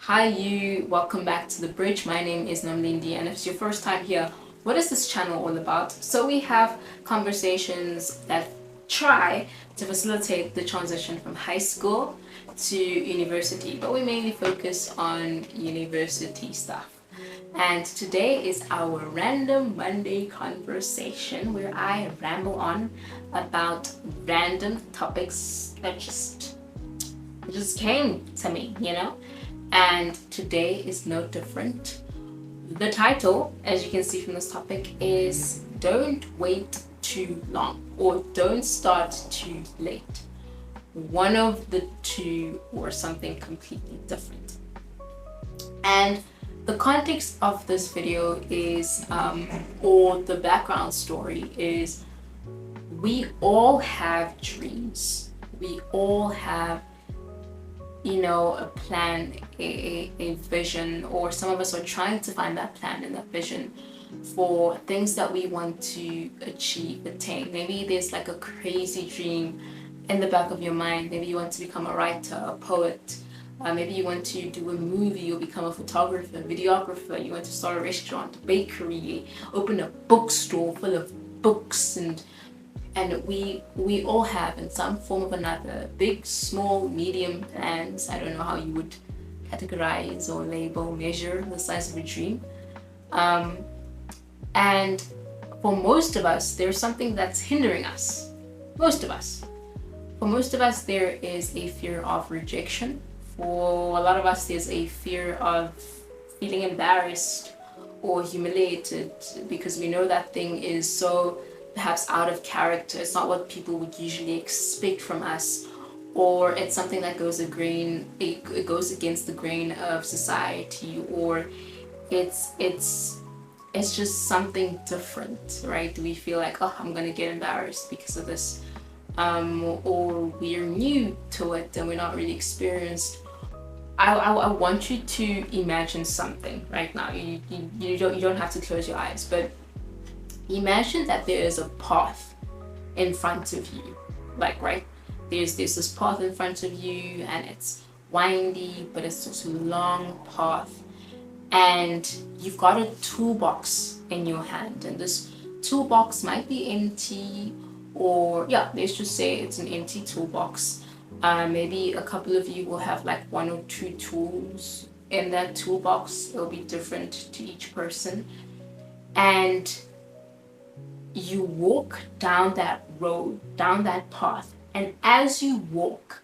Hi you, welcome back to The Bridge. My name is Lindi, and if it's your first time here, what is this channel all about? So we have conversations that try to facilitate the transition from high school to university, but we mainly focus on university stuff. And today is our random Monday conversation where I ramble on about random topics that just came to me, And today is no different. The title, as you can see from this topic, is Don't Wait Too Long or Don't Start Too Late. One of the two or something completely different. And the context of this video is, or the background story is, we all have dreams. We all have a plan, a vision, or some of us are trying to find that plan and that vision for things that we want to achieve, attain. Maybe there's like a crazy dream in the back of your mind. Maybe you want to become a writer, a poet. Maybe you want to do a movie or become a photographer, videographer. You want to start a restaurant, a bakery, open a bookstore full of books, and we all have in some form of another big, small, medium plans. I don't know how you would categorize or label, measure the size of a dream. And for most of us, there's something that's hindering us. Most of us. For most of us, there is a fear of rejection. For a lot of us, there's a fear of feeling embarrassed or humiliated because we know that thing is so perhaps out of character. It's not what people would usually expect from us, or it's something that goes against the grain of society, or it's just something different, right? We feel like, oh, I'm gonna get embarrassed because of this, or we're new to it and we're not really experienced. I want you to imagine something right now. You don't have to close your eyes, but imagine that there is a path in front of you, right? There's this path in front of you, and it's windy, but it's also a long path, and you've got a toolbox in your hand, and this toolbox might be empty, or let's just say it's an empty toolbox. Maybe a couple of you will have like one or two tools in that toolbox. It'll be different to each person, and you walk down that road, down that path, and as you walk,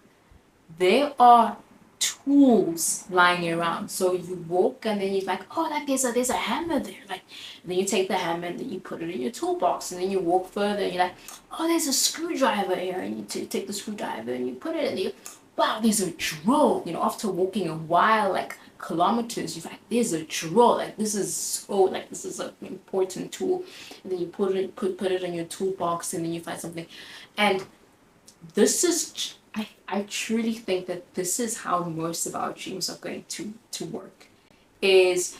there are tools lying around. So you walk, and then you're like, oh, like there's a hammer there. And then you take the hammer and then you put it in your toolbox, and then you walk further, and you're like, oh, there's a screwdriver here, and you take the screwdriver and you put it in there. Wow, there's a drill. After walking a while, like kilometers, you're like, there's a drill. This is an important tool. And then you put it in your toolbox, and then you find something. And this is, I truly think that this is how most of our dreams are going to work. Is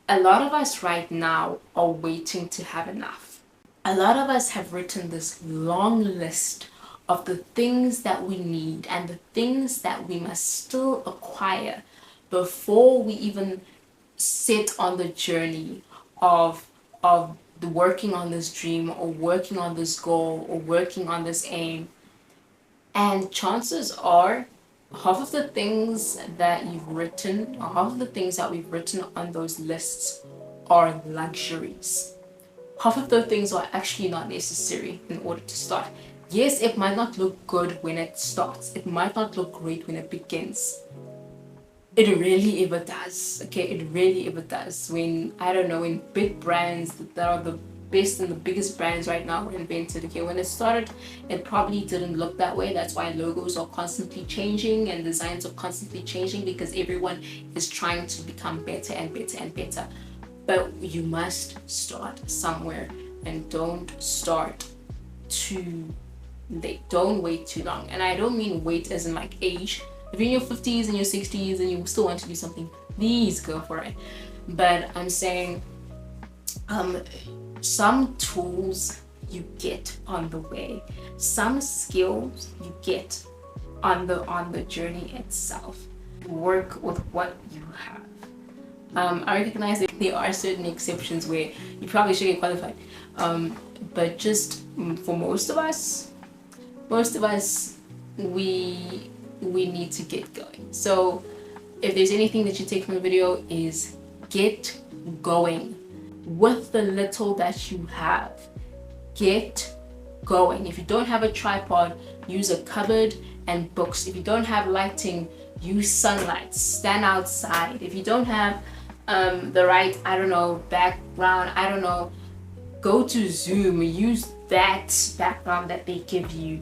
a lot of us right now are waiting to have enough. A lot of us have written this long list of the things that we need and the things that we must still acquire before we even sit on the journey of the working on this dream, or working on this goal, or working on this aim. And chances are, half of the things that you've written, or half of the things that we've written on those lists are luxuries. Half of those things are actually not necessary in order to start. Yes, it might not look good when it starts. It might not look great when it begins. It really ever does. Okay, it really ever does. When big brands that are the best and the biggest brands right now were invented. Okay, when it started, it probably didn't look that way. That's why logos are constantly changing and designs are constantly changing, because everyone is trying to become better and better and better. But you must start somewhere, and don't start too late. Don't wait too long. And I don't mean wait as in like age. If you're in your 50s and your 60s and you still want to do something, please go for it. But I'm saying, some tools you get on the way, some skills you get on the journey itself. Work with what you have. I recognize that there are certain exceptions where you probably should get qualified, but just for most of us, we need to get going. So if there's anything that you take from the video, is get going with the little that you have. Get going. If you don't have a tripod, use a cupboard and books. If you don't have lighting, use sunlight. Stand outside. If you don't have the right, I don't know, background, I don't know, go to Zoom. Use that background that they give you.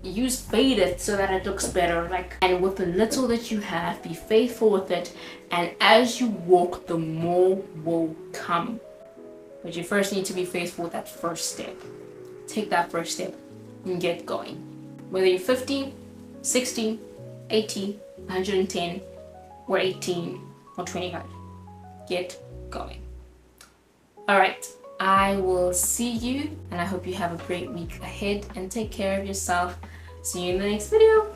Use fade it so that it looks better. And with the little that you have, be faithful with it, and as you walk, the more will come. But you first need to be faithful with that first step. Take that first step and get going. Whether you're 50, 60, 80, 110, or 18, or 25, get going. All right, I will see you, and I hope you have a great week ahead, and take care of yourself. See you in the next video.